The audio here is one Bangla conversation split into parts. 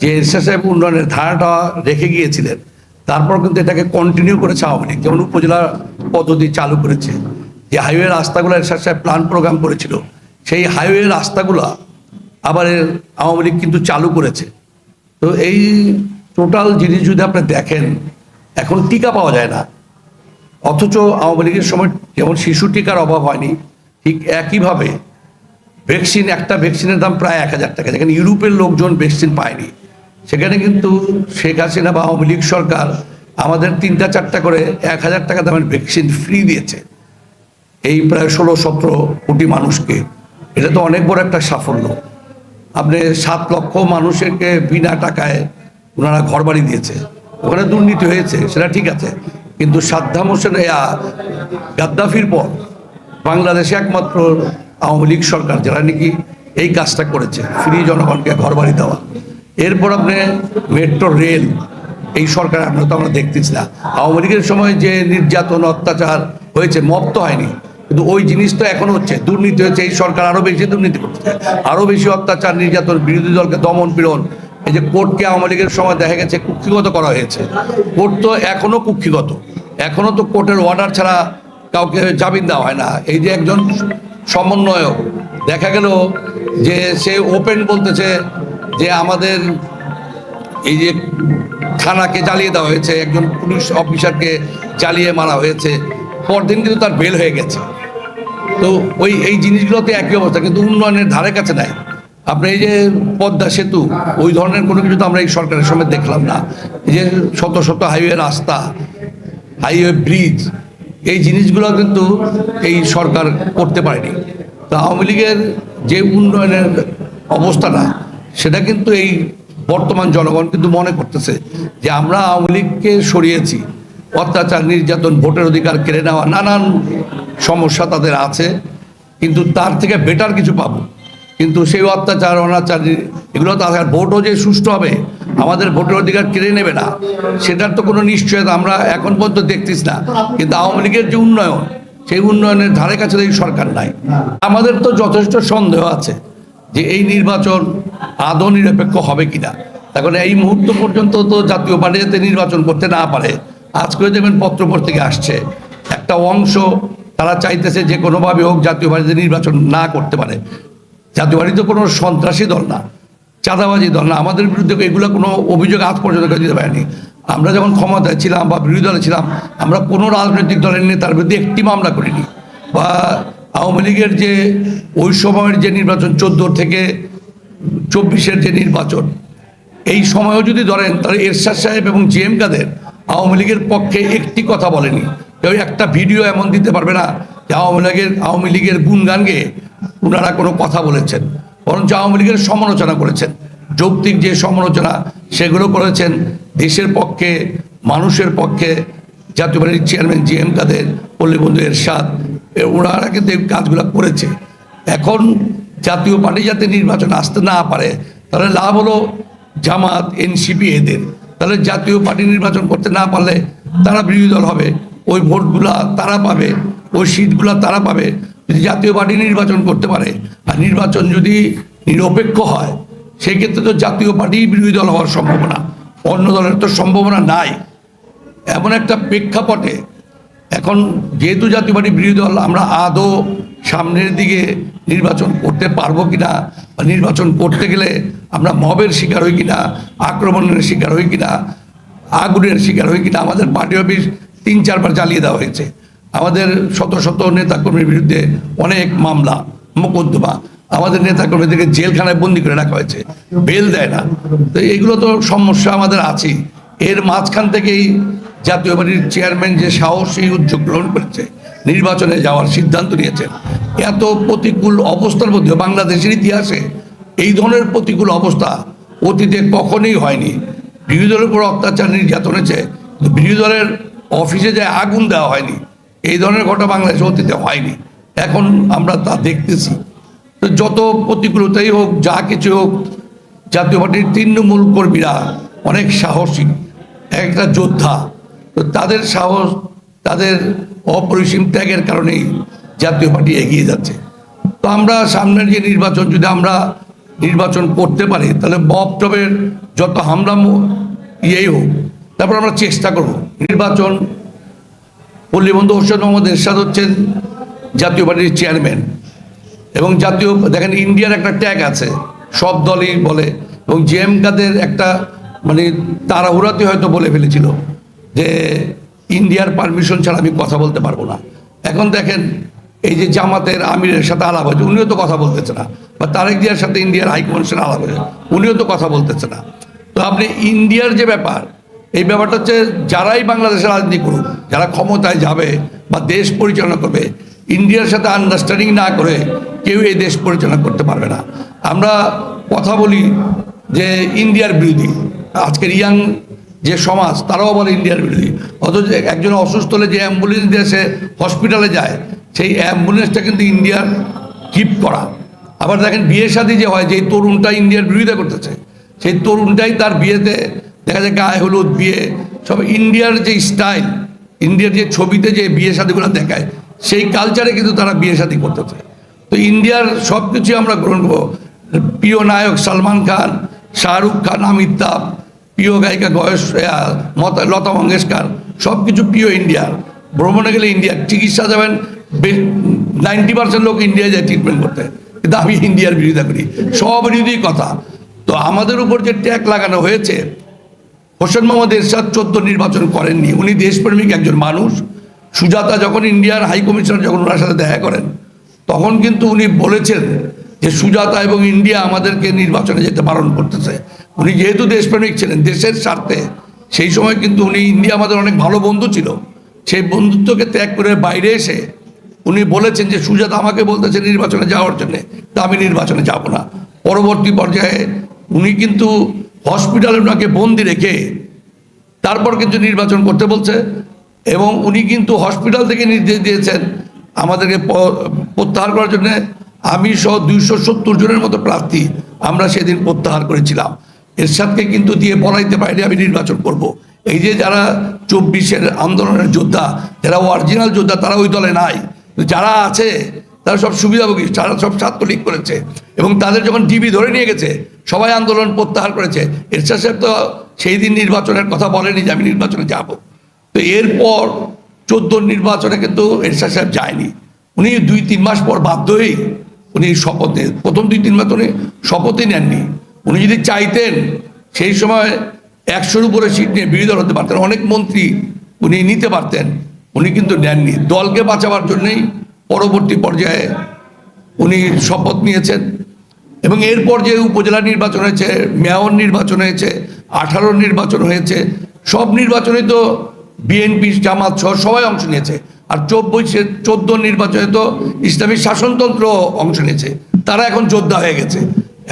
যে এরশাদ সাহেব উন্নয়নের ধারাটা রেখে গিয়েছিলেন, তারপর কিন্তু এটাকে কন্টিনিউ করেছে আওয়ামী লীগ। যেমন উপজেলা পদ্ধতি চালু করেছে, যে হাইওয়ে রাস্তাগুলো এরশাদ সাহেব প্ল্যান প্রোগ্রাম করেছিল, সেই হাইওয়ে রাস্তাগুলো আবার আওয়ামী লীগ কিন্তু চালু করেছে। তো এই টোটাল জিনিস যদি আপনি দেখেন, এখন টিকা পাওয়া যায় না, অথচ আওয়ামী লীগের সময় যেমন শিশু টিকার অভাব হয়নি, ঠিক একইভাবে ভ্যাকসিন, একটা ভ্যাকসিনের দাম প্রায় 1000 টাকা। যেখানে ইউরোপের লোকজন ভ্যাকসিন পায়নি, সেখানে কিন্তু শেখ হাসিনা বা আওয়ামী লীগ সরকার আমাদের 3টা-4টা করে 1000 টাকা দামের ভ্যাকসিন ফ্রি দিয়েছে এই প্রায় 16-17 কোটি মানুষকে। এটা তো অনেক বড় একটা সাফল্য। আপনি 7 লক্ষ মানুষকে বিনা টাকায় ওনারা ঘর বাড়ি দিয়েছে। ওখানে দুর্নীতি হয়েছে, সেটা ঠিক আছে, কিন্তু সাদ্দাম হোসেন গাদ্দাফির পর বাংলাদেশে একমাত্র আওয়ামী লীগ সরকার যারা নাকি এই কাজটা করেছে, ফ্রি জনগণকে ঘর বাড়ি দেওয়া। এরপর আপনি মেট্রো রেল, এই সরকার আমরা দেখতেছি না। আওয়ামী লীগের সময় যে নির্যাতন অত্যাচার হয়েছে, মব তো হয়নি, কিন্তু ওই জিনিস তো এখন হচ্ছে, দুর্নীতি হয়েছে। এই সরকার আরো বেশি দুর্নীতি করছে, আরো বেশি অত্যাচার নির্যাতন, বিরোধী দলকে দমন পীড়ন। এই যে কোর্টকে আওয়ামী লীগের সময় দেখা গেছে কুক্ষিগত করা হয়েছে। কোর্ট তো এখনো কুক্ষিগত, এখনো তো কোর্টের অর্ডার ছাড়া কাউকে জামিন দেওয়া হয় না। এই যে একজন সমন্বয়ক দেখা গেল যে সে ওপেন বলতেছে যে আমাদের এই যে থানাকে জ্বালিয়ে দেওয়া হয়েছে, একজন পুলিশ অফিসারকে জ্বালিয়ে মারা হয়েছে, পরদিন কিন্তু তার বেল হয়ে গেছে। তো এই জিনিসগুলোতে একই অবস্থা, কিন্তু উন্নয়নের ধারে কাছে নাই। আপনি এই যে পদ্মা সেতু, ওই ধরনের কোনো কিছু তো আমরা এই সরকারের সময় দেখলাম না। এই যে শত শত হাইওয়ে রাস্তা, হাইওয়ে ব্রিজ, এই জিনিসগুলো কিন্তু এই সরকার করতে পারেনি। তো আওয়ামী লীগের যে উন্নয়নের অবস্থাটা, সেটা কিন্তু এই বর্তমান জনগণ কিন্তু মনে করতেছে যে আমরা আওয়ামী লীগকে সরিয়েছি। অত্যাচার, নির্যাতন, ভোটের অধিকার কেড়ে নেওয়া, নানান সমস্যা তাদের আছে, কিন্তু তার থেকে বেটার কিছু পাবো। কিন্তু সেই অত্যাচার, অনাচার, এগুলো তো আর ভোটও যে সুষ্ঠু হবে, আমাদের ভোটের অধিকার কেড়ে নেবে না, সেটার তো কোনো নিশ্চয়তা আমরা এখন পর্যন্ত দেখতেছি না। কিন্তু আওয়ামী লীগের যে উন্নয়ন, সেই উন্নয়নের ধারে কাছে এই সরকার নাই। আমাদের তো যথেষ্ট সন্দেহ আছে যে এই নির্বাচন আদৌ নিরপেক্ষ হবে কিনা। এখন এই মুহূর্ত পর্যন্ত তো জাতীয় পার্টি যাতে নির্বাচন করতে না পারে, আজকে দেখবেন পত্রপত্রিকা আসছে, একটা অংশ তারা চাইতেছে যে কোনোভাবে হোক জাতীয় পার্টিতে নির্বাচন না করতে পারে। জাতীয় পার্টি তো কোনো সন্ত্রাসী দল না, চাঁদাবাজি দল না, আমাদের বিরুদ্ধে এগুলো কোনো অভিযোগ আজ পর্যন্ত দিতে পারেনি। আমরা যখন ক্ষমতায় ছিলাম বা বিরোধী দলে ছিলাম, আমরা কোনো রাজনৈতিক দলের নেতার বিরুদ্ধে একটি মামলা করিনি। বা আওয়ামী লীগের যে ওই সময়ের যে নির্বাচন, 14 থেকে 24-এর যে নির্বাচন, এই সময়ও যদি ধরেন, তাহলে এরশাদ সাহেব এবং জিএম কাদের আওয়ামী লীগের পক্ষে একটি কথা বলেনি। কেউ একটা ভিডিও এমন দিতে পারবে না যে আওয়ামী লীগের গুণগান গেয়ে ওনারা কোনো কথা বলেছেন, বরঞ্চ আওয়ামী লীগের সমালোচনা করেছেন। যৌক্তিক যে সমালোচনা, সেগুলো করেছেন দেশের পক্ষে, মানুষের পক্ষে। জাতীয় পার্টির চেয়ারম্যান জিএম কাদের, পল্লীবন্ধু এরশাদ, ওনারা কিন্তু এই কাজগুলো করেছে। এখন জাতীয় পার্টি যাতে নির্বাচন আসতে না পারে, তাহলে লাভ হলো জামাত, এনসিপি এদের। তাহলে জাতীয় পার্টি নির্বাচন করতে না পারলে তারা বিরোধী দল হবে, ওই ভোটগুলা তারা পাবে, ওই সিটগুলা তারা পাবে। যদি জাতীয় পার্টি নির্বাচন করতে পারে, আর নির্বাচন যদি নিরপেক্ষ হয়, সেক্ষেত্রে তো জাতীয় পার্টি বিরোধী দল হওয়ার সম্ভাবনা, অন্য দলের তো সম্ভাবনা নাই। এমন একটা প্রেক্ষাপটে এখন যেহেতু জাতীয় পার্টি বিরোধী দল, আমরা আদৌ সামনের দিকে নির্বাচন করতে পারবো কিনা, বা নির্বাচন করতে গেলে আমরা মবের শিকার হই কিনা, আক্রমণের শিকার হই কিনা, আগুনের শিকার হই কিনা। আমাদের পার্টি অফিস 3-4 বার জ্বালিয়ে দেওয়া হয়েছে, আমাদের শত শত নেতাকর্মীর বিরুদ্ধে অনেক মামলা মোকদ্দমা, আমাদের নেতাকর্মীদেরকে জেলখানায় বন্দি করে রাখা হয়েছে, বেল দেয় না। তো এইগুলো তো সমস্যা আমাদের আছে। এর মাঝখান থেকেই জাতীয় পার্টির চেয়ারম্যান যে সাহসী উদ্যোগ গ্রহণ করেছে, নির্বাচনে যাওয়ার সিদ্ধান্ত নিয়েছেন। এত প্রতিকূল অবস্থার মধ্যে বাংলাদেশের ইতিহাসে এই ধরনের প্রতিকূল অবস্থা অতীতে কখনোই হয়নি। বিরোধী দলের উপর অত্যাচার, নির্যাতন হয়েছে, বিরোধী দলের অফিসে যায় আগুন দেওয়া হয়নি। এই ধরনের ঘটনা বাংলাদেশে অতীতে হয়নি, এখন আমরা তা দেখতেছি। তো যত প্রতিকূলতাই হোক, যা কিছু হোক, জাতীয় পার্টির তৃণমূল কর্মীরা অনেক সাহসী, একটা যোদ্ধা। তো তাদের সাহস, তাদের অপরিসীম ত্যাগের কারণেই জাতীয় পার্টি এগিয়ে যাচ্ছে। তো আমরা সামনের যে নির্বাচন, যদি আমরা নির্বাচন করতে পারি, তাহলে বব টবের যত হামলা ইয়েই হোক, তারপর আমরা চেষ্টা করব নির্বাচন। পল্লীবন্ধু হোসেন মোহাম্মদ এরশাদ হচ্ছেন জাতীয় পার্টির চেয়ারম্যান, এবং জাতীয় দেখেন ইন্ডিয়ার একটা ট্যাগ আছে, সব দলই বলে, এবং জেএমকাদের একটা মানে তাড়াহুড়াতে হয়তো বলে ফেলেছিল যে ইন্ডিয়ার পারমিশন ছাড়া আমি কথা বলতে পারবো না। এখন দেখেন এই যে জামাতের আমিরের সাথে আলাপ হয়েছে, উনিও তো কথা বলতেছে না, বা তারেক জিয়ার সাথে ইন্ডিয়ার হাইকমিশনের আলাপ হয়েছে, উনিও তো কথা বলতেছে না। তো আপনি ইন্ডিয়ার যে ব্যাপার, এই ব্যাপারটা হচ্ছে যারাই বাংলাদেশের রাজনীতি করুক, যারা ক্ষমতায় যাবে বা দেশ পরিচালনা করবে, ইন্ডিয়ার সাথে আন্ডারস্ট্যান্ডিং না করে কেউ এই দেশ পরিচালনা করতে পারবে না। আমরা কথা বলি যে ইন্ডিয়ার বিরোধী, আজকের ইয়াং যে সমাজ তারাও বলে ইন্ডিয়ার বিরোধী, অথচ একজন অসুস্থ হলে যে অ্যাম্বুলেন্স দিয়ে সে হসপিটালে যায়, সেই অ্যাম্বুলেন্সটা কিন্তু ইন্ডিয়ার কিপ করা। আবার দেখেন বিয়ে শাদী যে হয়, যেই তরুণটা ইন্ডিয়ার বিরোধিতা করতেছে, সেই তরুণটাই তার বিয়েতে দেখা যায় গায়ে হলুদ বিয়ে সব ইন্ডিয়ার যে স্টাইল, ইন্ডিয়ার যে ছবিতে যে বিয়ে শাদীগুলো দেখায়, সেই কালচারে কিন্তু তারা বিয়ে শাদী করতেছে। তো ইন্ডিয়ার সব কিছু আমরা গ্রহণ করবো। প্রিয় নায়ক সালমান খান, শাহরুখ খান, অমিতাভ, প্রিয় গায়িকা লতা মঙ্গেশকর, সব কিছু প্রিয় ইন্ডিয়ার। ভ্রমণে গেলে ইন্ডিয়ার চিকিৎসা যাবেন, 90% লোক ইন্ডিয়া যায় ট্রিটমেন্ট করতে, কিন্তু আমি ইন্ডিয়ার বিরোধিতা করি, সব বিরোধী কথা। তো আমাদের উপর যে ট্যাগ লাগানো হয়েছে, হোসেন মোহাম্মদ এরশাদ 14 নির্বাচন করেননি, উনি দেশপ্রেমিক একজন মানুষ। সুজাতা যখন ইন্ডিয়ার হাই কমিশনার যখন ওনার সাথে দেখা করেন, তখন কিন্তু উনি বলেছেন যে সুজাতা এবং ইন্ডিয়া আমাদেরকে নির্বাচনে যেতে বারণ করতেছে। উনি যেহেতু দেশপ্রেমিক ছিলেন, দেশের স্বার্থে, সেই সময় কিন্তু উনি, ইন্ডিয়া আমাদের অনেক ভালো বন্ধু ছিল, সেই বন্ধুত্বকে ত্যাগ করে বাইরে এসে উনি বলেছেন যে সুজাতা আমাকে বলতেছে নির্বাচনে যাওয়ার জন্যে, তা আমি নির্বাচনে যাব না। পরবর্তী পর্যায়ে উনি কিন্তু হসপিটালে ওনাকে বন্দি রেখে তারপর কিন্তু নির্বাচন করতে বলছে, এবং উনি কিন্তু হসপিটাল থেকে নির্দেশ দিয়েছেন আমাদেরকে প্রত্যাহার করার জন্য। আমি সহ 270 জনের মতো প্রার্থী আমরা সেদিন প্রত্যাহার করেছিলাম। এরশাদকে কিন্তু দিয়ে বলাইতে পারিনি আমি নির্বাচন করব। এই যে যারা 24-এর আন্দোলনের যোদ্ধা, যারা অরিজিনাল যোদ্ধা, তারা ওই দলে নাই, যারা আছে তারা সব সুবিধাভোগী, তারা সব ছাত্রলীগ করেছে, এবং তাদের যখন ডিবি ধরে নিয়ে গেছে সবাই আন্দোলন প্রত্যাহার করেছে। এরশাদ সাহেব তো সেই দিন নির্বাচনের কথা বলেনি যে আমি নির্বাচনে যাব। তো এরপর 14 নির্বাচনে কিন্তু এরশাদ সাহেব যায়নি। উনি 2-3 মাস পর বাধ্য হয়েই উনি শপথে, প্রথম 2-3 মাস উনি শপথই নেননি। উনি যদি চাইতেন সেই সময় 100-র উপরে সিট নিয়ে বিরোধী দল হতে পারতেন, অনেক মন্ত্রী উনি নিতে পারতেন, উনি কিন্তু নেননি। দলকে বাঁচাবার জন্যই পরবর্তী পর্যায়ে উনি শপথ নিয়েছেন। এবং এরপর যে উপজেলা নির্বাচন হয়েছে, মেয়র নির্বাচন হয়েছে, 18 নির্বাচন হয়েছে, সব নির্বাচনে তো বিএনপি, জামাত সহ সবাই অংশ নিয়েছে। আর 14 নির্বাচনে তো ইসলামী শাসনতন্ত্র অংশ নিয়েছে, তারা এখন যোদ্ধা হয়ে গেছে।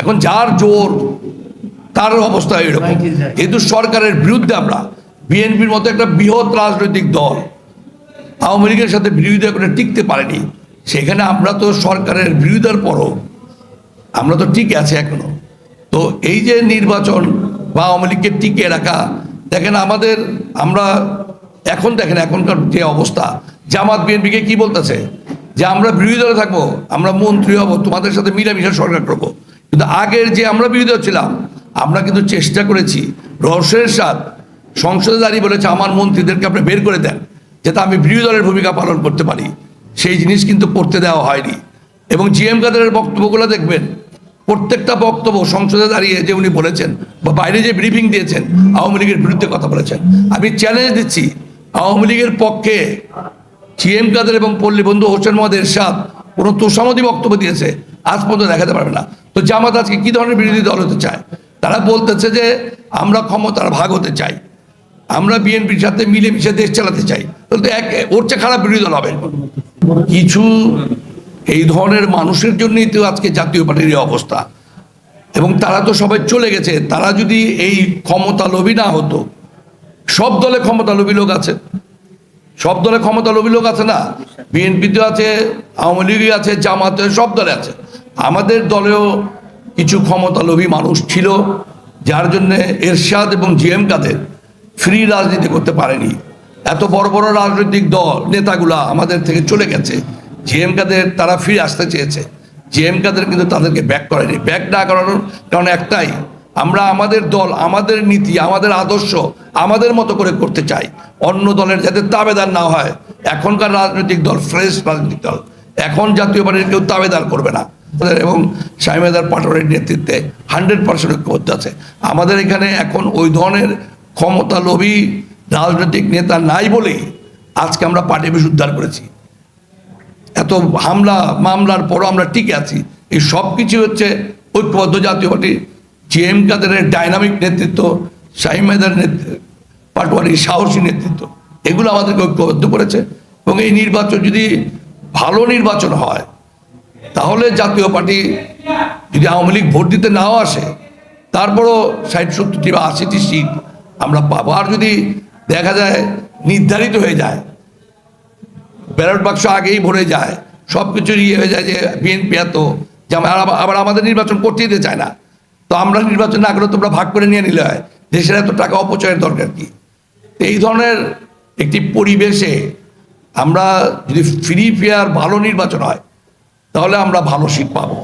এখন যার জোর তার অবস্থা এরকম। যেহেতু সরকারের বিরুদ্ধে আমরা, বিএনপির মতো একটা বৃহৎ রাজনৈতিক দল আওয়ামী লীগের সাথে বিরোধিতা করে টিকতে পারেনি, সেখানে আমরা তো সরকারের বিরোধিতার পরও আমরা তো টিকে আছি এখনো। তো এই যে নির্বাচন বা আওয়ামী লীগকে টিকে রাখা, দেখেন আমাদের, আমরা এখন দেখেন এখনকার যে অবস্থা, জামাত বিএনপিকে কি বলতেছে যে আমরা বিরোধী দলে থাকবো, আমরা মন্ত্রী হব, তোমাদের সাথে মিলামিশা সরকার করবো। কিন্তু আগের যে আমরা বিরোধী দল ছিলাম, আমরা কিন্তু চেষ্টা করেছি, রহস্যের সাথ সংসদে দাঁড়িয়ে বলেছে আমার মন্ত্রীদেরকে আপনি বের করে দেন যাতে আমি বিরোধী দলের ভূমিকা পালন করতে পারি, সেই জিনিস কিন্তু করতে দেওয়া হয়নি। এবং জিএম কাদেরের বক্তব্যগুলো দেখবেন, প্রত্যেকটা বক্তব্য সংসদে দাঁড়িয়ে যে উনি বলেছেন বা বাইরে যে ব্রিফিং দিয়েছেন, আওয়ামী লীগের বিরুদ্ধে কথা বলেছেন। আমি চ্যালেঞ্জ দিচ্ছি, আওয়ামী লীগের পক্ষে জিএম কাদের এবং পল্লীবন্ধু হোসেন মোহাম্মদ এরশাদ কোনো তোষামদি বক্তব্য দিয়েছে আজ পর্যন্ত দেখাতে পারবে না। তো জামাত আজকে কী ধরনের বিরোধী দল হতে চায়? তারা বলতেছে যে আমরা ক্ষমতার ভাগ হতে চাই, আমরা বিএনপির সাথে মিলেমিশে দেশ চালাতে চাই। তাহলে ওর চেয়ে খারাপ বিরোধী দল হবে? কিছু এই ধরনের মানুষের জন্যই তো আজকে জাতীয় পার্টির অবস্থা। এবং তারা তো সবাই চলে গেছে। তারা যদি এই ক্ষমতা লোভী না হতো, সব দলে ক্ষমতা লোভী লোক আছে, সব দলে ক্ষমতা লোভী লোক আছে না, বিএনপিতে আছে, আওয়ামী লীগে আছে, জামাতে, সব দলে আছে। আমাদের দলেও কিছু ক্ষমতা লোভী মানুষ ছিল, যার জন্যে এরশাদ এবং জিএম কাদের ফ্রি রাজনীতি করতে পারেনি। এত বড় বড় রাজনৈতিক দল নেতাগুলা আমাদের থেকে চলে গেছে, জিএম কাদের তারা ফিরে আসতে চেয়েছে, জিএমকাদের কিন্তু তাদেরকে ব্যাক করেনি। ব্যাক না করানোর কারণ একটাই, আমরা আমাদের দল, আমাদের নীতি, আমাদের আদর্শ আমাদের মতো করে করতে চাই, অন্য দলের যাতে তাবেদার না হয়। এখনকার রাজনৈতিক দল ফ্রেশ রাজনৈতিক দল, এখন জাতীয় পার্টির কেউ তাবেদার করবে না। এবং শামীম পাটোয়ারির নেতৃত্বে 100% ঐক্যবদ্ধ আছে। আমাদের এখানে এখন ওই ধরনের ক্ষমতা লোভী রাজনৈতিক নেতা নাই বলেই আজকে আমরা পার্টি অফিস উদ্ধার করেছি। এত হামলা মামলার পরও আমরা টিকে আছি। এই সব কিছু হচ্ছে ঐক্যবদ্ধ জাতীয় পার্টি, জিএম কাদেরের ডাইনামিক নেতৃত্ব, শামীম পাটোয়ারির সাহসী নেতৃত্ব, এগুলো আমাদেরকে ঐক্যবদ্ধ করেছে। এবং এই নির্বাচন যদি ভালো নির্বাচন হয়, তাহলে জাতীয় পার্টি যদি আওয়ামী লীগ ভোট দিতে নাও আসে, তারপরও 60-70টি বা 80টি সিট আমরা পাবো। আর যদি দেখা যায় নির্ধারিত হয়ে যায়, ব্যালট বাক্স আগেই ভরে যায়, সব কিছু ইয়ে হয়ে যায় যে বিএনপি এত, যে আবার আমাদের নির্বাচন করতে দিতে চায় না, তো আমরা নির্বাচন না করে তোমরা ভাগ করে নিয়ে নিলে হয়, দেশের এত টাকা অপচয়ের দরকার কি? এই ধরনের একটি পরিবেশে আমরা যদি ফ্রি ফেয়ার ভালো নির্বাচন হয়, তাহলে আমরা ভালো সিট পাবো।